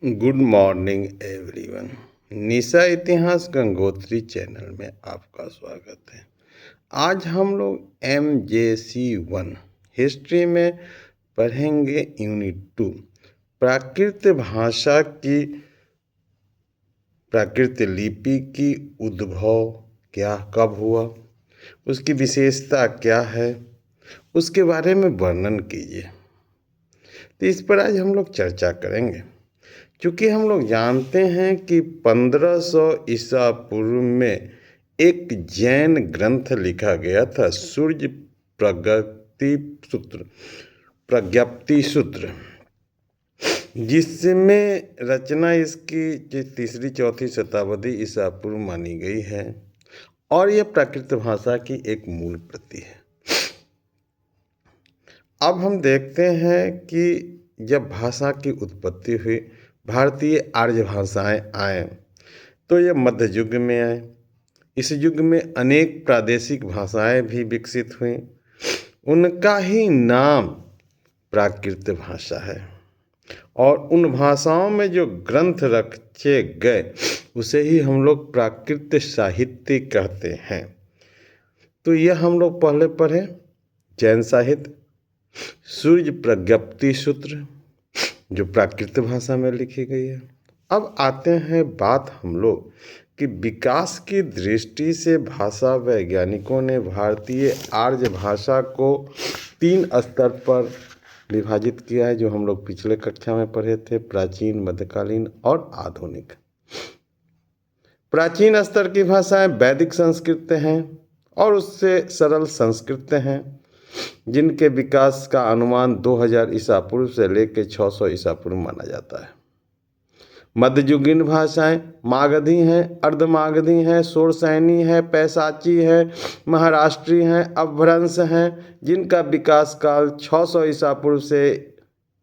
Good morning everyone. निशा इतिहास Gangotri channel में आपका स्वागत है। आज हम लोग MJC1 हिस्ट्री में पढ़ेंगे यूनिट 2 प्राकृत भाषा की प्राकृत लिपि की उद्भव क्या कब हुआ, उसकी विशेषता क्या है, उसके बारे में वर्णन कीजिए। तो इस पर आज हम लोग चर्चा करेंगे। क्योंकि हम लोग जानते हैं कि 1500 ईसा पूर्व में एक जैन ग्रंथ लिखा गया था, सूर्य प्रज्ञप्ति सूत्र, जिसमें रचना इसकी तीसरी चौथी शताब्दी ईसा पूर्व मानी गई है और यह प्राकृत भाषा की एक मूल प्रति है। अब हम देखते हैं कि जब भाषा की उत्पत्ति हुई, भारतीय आर्य भाषाएं आए तो यह मध्य युग में आए। इस युग में अनेक प्रादेशिक भाषाएं भी विकसित हुईं। उनका ही नाम प्राकृत भाषा है और उन भाषाओं में जो ग्रंथ रचे गए उसे ही हम लोग प्राकृत साहित्य कहते हैं। तो यह हम लोग पहले पढ़े जैन साहित्य, सूर्य प्रज्ञप्ति सूत्र जो प्राकृत भाषा में लिखी गई है। अब आते हैं बात हम लोग कि विकास की दृष्टि से भाषा वैज्ञानिकों ने भारतीय आर्य भाषा को 3 स्तर पर विभाजित किया है, जो हम लोग पिछले कक्षा में पढ़े थे, प्राचीन, मध्यकालीन और आधुनिक। प्राचीन स्तर की भाषाएं वैदिक संस्कृत हैं और उससे सरल संस्कृत हैं, जिनके विकास का अनुमान 2000 ईसा पूर्व से लेकर 600 ईसा पूर्व माना जाता है। मध्ययुगीन भाषाएं मागधी हैं, अर्धमागधी हैं, शोरसैनी है, पैशाची है, महाराष्ट्री हैं, अपभ्रंश हैं, जिनका विकास काल 600 ईसा पूर्व से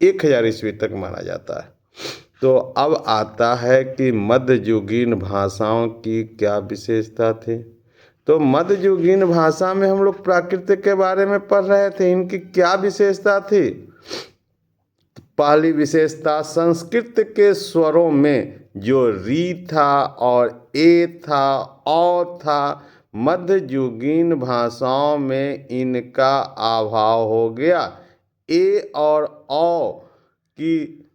1000 ईस्वी तक माना जाता है। तो अब आता है कि मध्ययुगीन भाषाओं की क्या विशेषता थी। तो मध्ययुगीन भाषा में हम लोग प्राकृत के बारे में पढ़ रहे थे, इनकी क्या विशेषता थी। पहली विशेषता, संस्कृत के स्वरों में जो री था और ए था, औ था, मध्ययुगीन भाषाओं में इनका अभाव हो गया। ए और औ की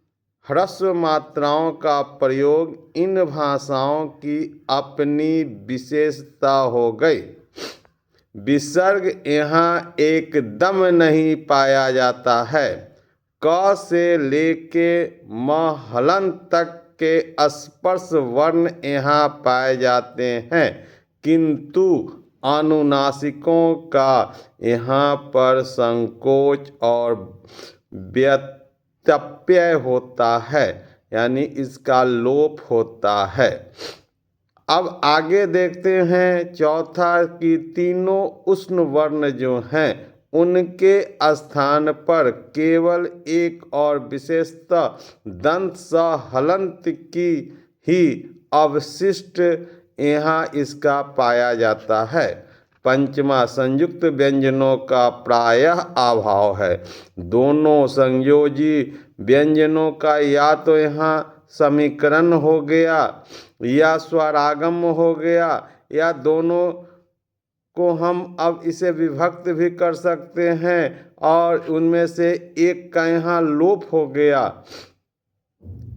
ह्रस्व मात्राओं का प्रयोग इन भाषाओं की अपनी विशेषता हो गई। विसर्ग यहाँ एकदम नहीं पाया जाता है। क से लेके म हलंत तक के स्पर्श वर्ण यहाँ पाए जाते हैं, किंतु अनुनासिकों का यहाँ पर संकोच और व्यत्यय होता है, यानी इसका लोप होता है। अब आगे देखते हैं चौथा कि तीनों उष्ण वर्ण जो हैं उनके स्थान पर केवल एक और विशेषता दंत स हलंत की ही अवशिष्ट यहाँ इसका पाया जाता है। पंचमा, संयुक्त व्यंजनों का प्रायः अभाव है। दोनों संयोजी व्यंजनों का या तो यहाँ समीकरण हो गया या स्वरागम हो गया, या दोनों को हम अब इसे विभक्त भी कर सकते हैं और उनमें से एक का यहाँ लोप हो गया।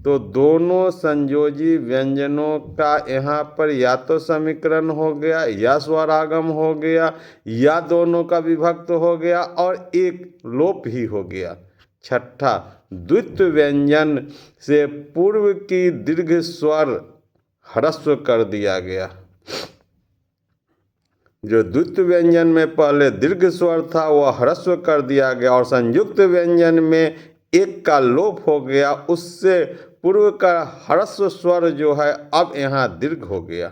तो दोनों संयोजी व्यंजनों का यहाँ पर या तो समीकरण हो गया या स्वरागम हो गया या दोनों का विभक्त हो गया और एक लोप ही हो गया। छठा, द्वित्व व्यंजन से पूर्व की दीर्घ स्वर ह्रस्व कर दिया गया। जो द्वित्व व्यंजन में पहले दीर्घ स्वर था वह ह्रस्व कर दिया गया और संयुक्त व्यंजन में एक का लोप हो गया, उससे पूर्व का ह्रस्व स्वर जो है अब यहाँ दीर्घ हो गया।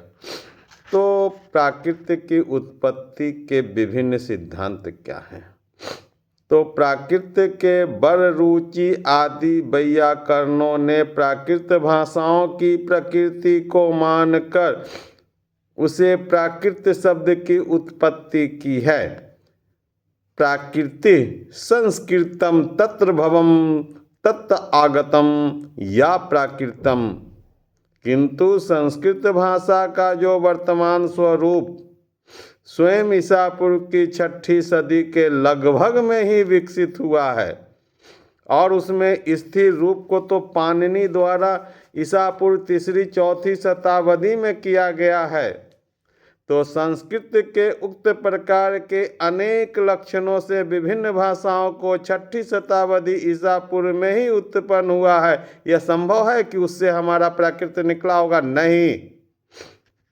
तो प्राकृत की उत्पत्ति के विभिन्न सिद्धांत क्या हैं। तो प्राकृत के बररुचि आदि वैयाकरणों ने प्राकृत भाषाओं की प्रकृति को मानकर उसे प्राकृत शब्द की उत्पत्ति की है। प्राकृति संस्कृतम तत्र भवम तत् आगतम या प्राकृतम। किंतु संस्कृत भाषा का जो वर्तमान स्वरूप स्वयं ईसा पूर्व की 6ठी सदी के लगभग में ही विकसित हुआ है और उसमें स्थिर रूप को तो पाणिनि द्वारा ईसा पूर्व 3री-4थी शताब्दी में किया गया है, तो संस्कृत के उक्त प्रकार के अनेक लक्षणों से विभिन्न भाषाओं को 6ठी शताब्दी ईसा पूर्व में ही उत्पन्न हुआ है। यह संभव है कि उससे हमारा प्राकृत निकला होगा? नहीं,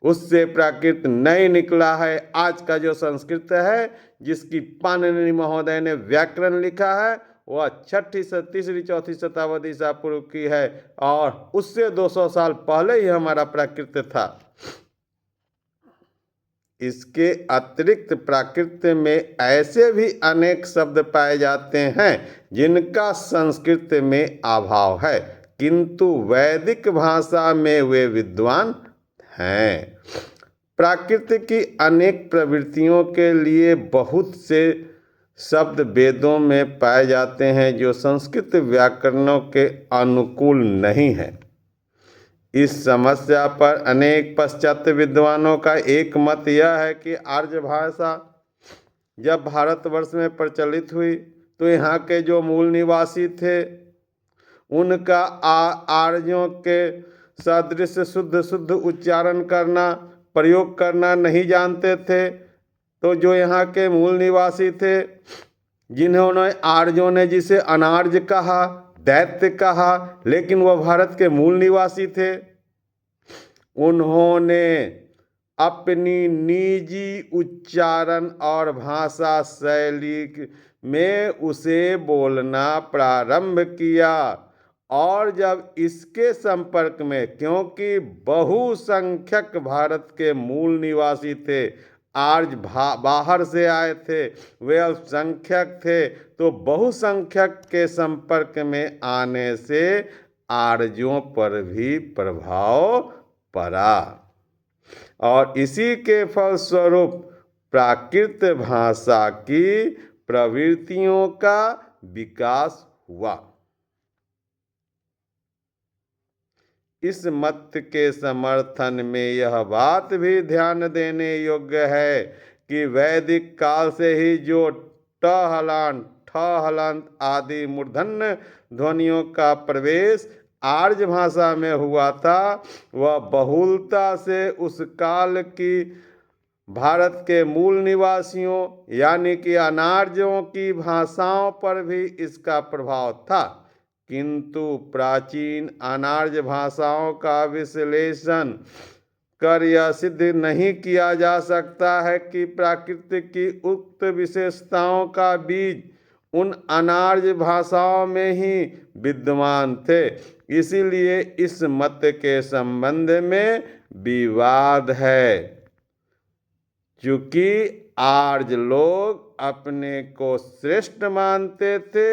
उससे प्राकृत नहीं निकला है। आज का जो संस्कृत है जिसकी पाणिनि महोदय ने व्याकरण लिखा है वह 3री-4थी शताब्दी ईसा पूर्व की है और उससे 200 साल पहले ही हमारा प्राकृत था। इसके अतिरिक्त प्राकृत में ऐसे भी अनेक शब्द पाए जाते हैं जिनका संस्कृत में अभाव है, किंतु वैदिक भाषा में वे विद्वान हैं। प्राकृत की अनेक प्रवृत्तियों के लिए बहुत से शब्द वेदों में पाए जाते हैं जो संस्कृत व्याकरणों के अनुकूल नहीं है। इस समस्या पर अनेक पाश्चात्य विद्वानों का एक मत यह है कि आर्य भाषा जब भारतवर्ष में प्रचलित हुई तो यहाँ के जो मूल निवासी थे उनका आर्यों के सदृश शुद्ध उच्चारण करना प्रयोग करना नहीं जानते थे। तो जो यहाँ के मूल निवासी थे जिन्होंने आर्यों ने जिसे अनार्य कहा, दैत्य कहा, लेकिन वह भारत के मूल निवासी थे, उन्होंने अपनी निजी उच्चारण और भाषा शैली में उसे बोलना प्रारंभ किया और जब इसके संपर्क में, क्योंकि बहुसंख्यक भारत के मूल निवासी थे, आर्य बाहर से आए थे, वे अल्पसंख्यक थे, तो बहुसंख्यक के संपर्क में आने से आर्यों पर भी प्रभाव पड़ा और इसी के फलस्वरूप प्राकृत भाषा की प्रवृत्तियों का विकास हुआ। इस मत के समर्थन में यह बात भी ध्यान देने योग्य है कि वैदिक काल से ही जो ट हलांत, ठ हलांत आदि मूर्धन्य ध्वनियों का प्रवेश आर्य भाषा में हुआ था, वह बहुलता से उस काल की भारत के मूल निवासियों यानी कि अनार्यों की भाषाओं पर भी इसका प्रभाव था। किंतु प्राचीन अनार्य भाषाओं का विश्लेषण कर यह सिद्ध नहीं किया जा सकता है कि प्राकृत की उक्त विशेषताओं का बीज उन अनार्य भाषाओं में ही विद्यमान थे। इसीलिए इस मत के संबंध में विवाद है, क्योंकि आर्य लोग अपने को श्रेष्ठ मानते थे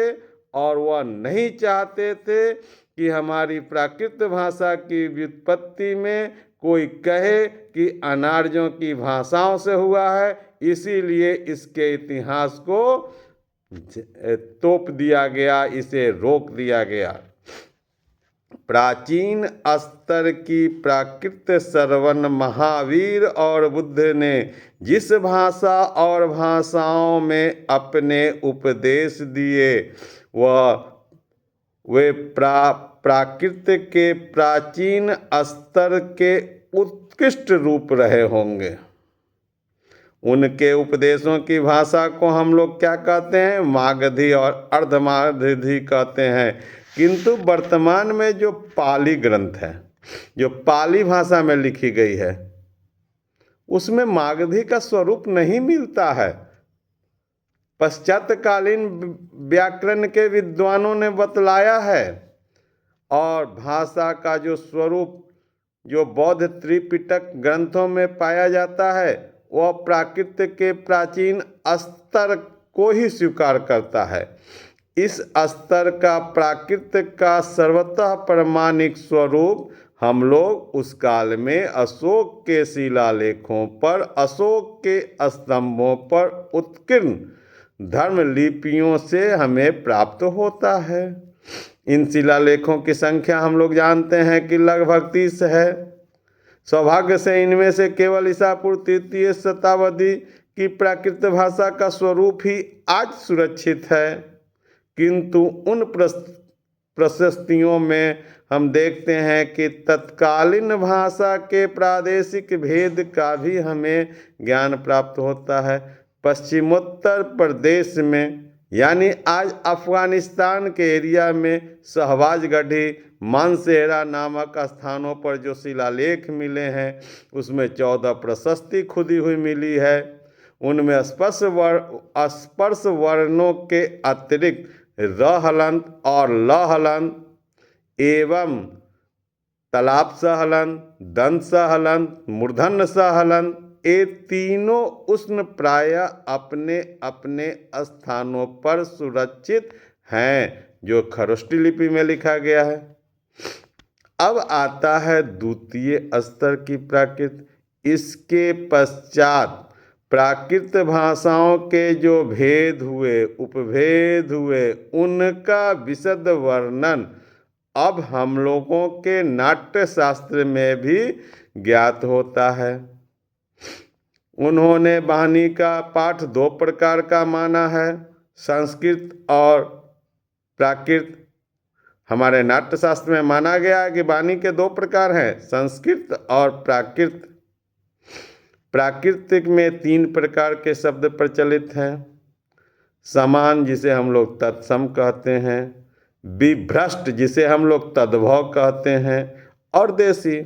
और वह नहीं चाहते थे कि हमारी प्राकृत भाषा की व्युत्पत्ति में कोई कहे कि अनार्यों की भाषाओं से हुआ है। इसीलिए इसके इतिहास को तोप दिया गया, इसे रोक दिया गया। प्राचीन स्तर की प्राकृत श्रवण महावीर और बुद्ध ने जिस भाषा और भाषाओं में अपने उपदेश दिए वे प्राकृत के प्राचीन स्तर के उत्कृष्ट रूप रहे होंगे। उनके उपदेशों की भाषा को हम लोग क्या कहते हैं? मागधी और अर्धमागधी कहते हैं। किंतु वर्तमान में जो पाली ग्रंथ है, जो पाली भाषा में लिखी गई है, उसमें मागधी का स्वरूप नहीं मिलता है। पश्चातकालीन व्याकरण के विद्वानों ने बतलाया है और भाषा का जो स्वरूप जो बौद्ध त्रिपिटक ग्रंथों में पाया जाता है वह प्राकृत के प्राचीन स्तर को ही स्वीकार करता है। इस स्तर का प्राकृत का सर्वतः प्रमाणिक स्वरूप हम लोग उस काल में अशोक के शिलालेखों पर, अशोक के स्तंभों पर उत्कीर्ण धर्म लिपियों से हमें प्राप्त होता है। इन शिलालेखों की संख्या हम लोग जानते हैं कि लगभग 30 है। सौभाग्य से इनमें से केवल ईसा पूर्व 3वीं शताब्दी की प्राकृत भाषा का स्वरूप ही आज सुरक्षित है, किंतु उन प्रशस्तियों में हम देखते हैं कि तत्कालीन भाषा के प्रादेशिक भेद का भी हमें ज्ञान प्राप्त होता है। पश्चिमोत्तर प्रदेश में यानी आज अफगानिस्तान के एरिया में शहबाजगढ़ी, मानसेरा नामक स्थानों पर जो शिलालेख मिले हैं उसमें 14 प्रशस्ति खुदी हुई मिली है। उनमें स्पर्श वर्णों के अतिरिक्त र हलंत और ल हलंत एवं तलाप सहलंत, दंत सहलंत, मूर्धन्य सहलंत, ये तीनों उष्ण प्राय अपने अपने स्थानों पर सुरक्षित हैं, जो खरोष्ठी लिपि में लिखा गया है। अब आता है द्वितीय स्तर की प्राकृत। इसके पश्चात प्राकृत भाषाओं के जो भेद हुए, उपभेद हुए, उनका विशद वर्णन अब हम लोगों के नाट्य शास्त्र में भी ज्ञात होता है। उन्होंने वाणी का पाठ 2 प्रकार का माना है, संस्कृत और प्राकृत। हमारे नाट्य शास्त्र में माना गया है कि वाणी के 2 प्रकार हैं, संस्कृत और प्राकृत। प्राकृतिक में 3 प्रकार के शब्द प्रचलित हैं, समान जिसे हम लोग तत्सम कहते हैं, विभ्रष्ट जिसे हम लोग तद्भव कहते हैं, और देशी।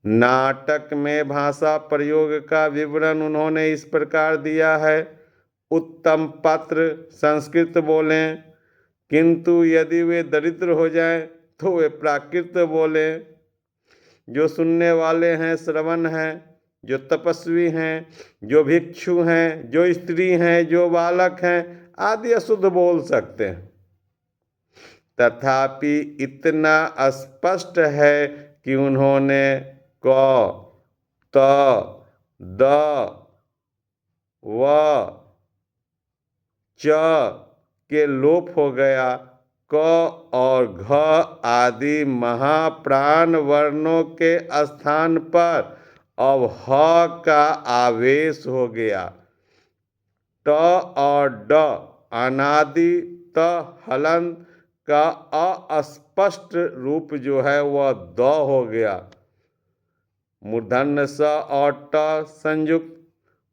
नाटक में भाषा प्रयोग का विवरण उन्होंने इस प्रकार दिया है, उत्तम पात्र संस्कृत बोलें, किंतु यदि वे दरिद्र हो जाएं तो वे प्राकृत बोलें। जो सुनने वाले हैं, श्रवण हैं, जो तपस्वी हैं, जो भिक्षु हैं, जो स्त्री हैं, जो बालक हैं आदि अशुद्ध बोल सकते हैं। तथापि इतना स्पष्ट है कि उन्होंने क, त, द, व, च के लोप हो गया, क और घ आदि महाप्राण वर्णों के स्थान पर अब ह का आवेश हो गया। ट और ड अनादि त हलंत का अस्पष्ट रूप जो है वह द हो गया। मूर्धन्य स और ट संयुक्त,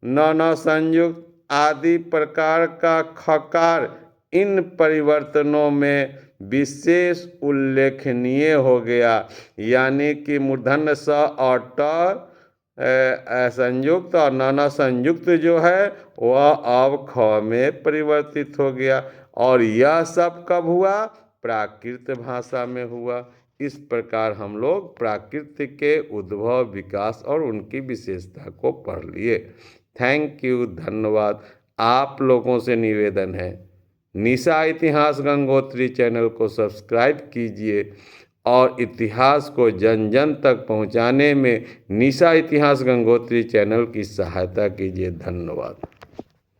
न संयुक्त आदि प्रकार का खकार इन परिवर्तनों में विशेष उल्लेखनीय हो गया, यानी कि मूर्धन्य स और ट संयुक्त और न संयुक्त जो है वह अब ख में परिवर्तित हो गया। और यह सब कब हुआ? प्राकृत भाषा में हुआ। इस प्रकार हम लोग प्राकृत के उद्भव, विकास और उनकी विशेषता को पढ़ लिए। थैंक यू, धन्यवाद। आप लोगों से निवेदन है, निशा इतिहास गंगोत्री चैनल को सब्सक्राइब कीजिए और इतिहास को जन जन तक पहुंचाने में निशा इतिहास गंगोत्री चैनल की सहायता कीजिए। धन्यवाद।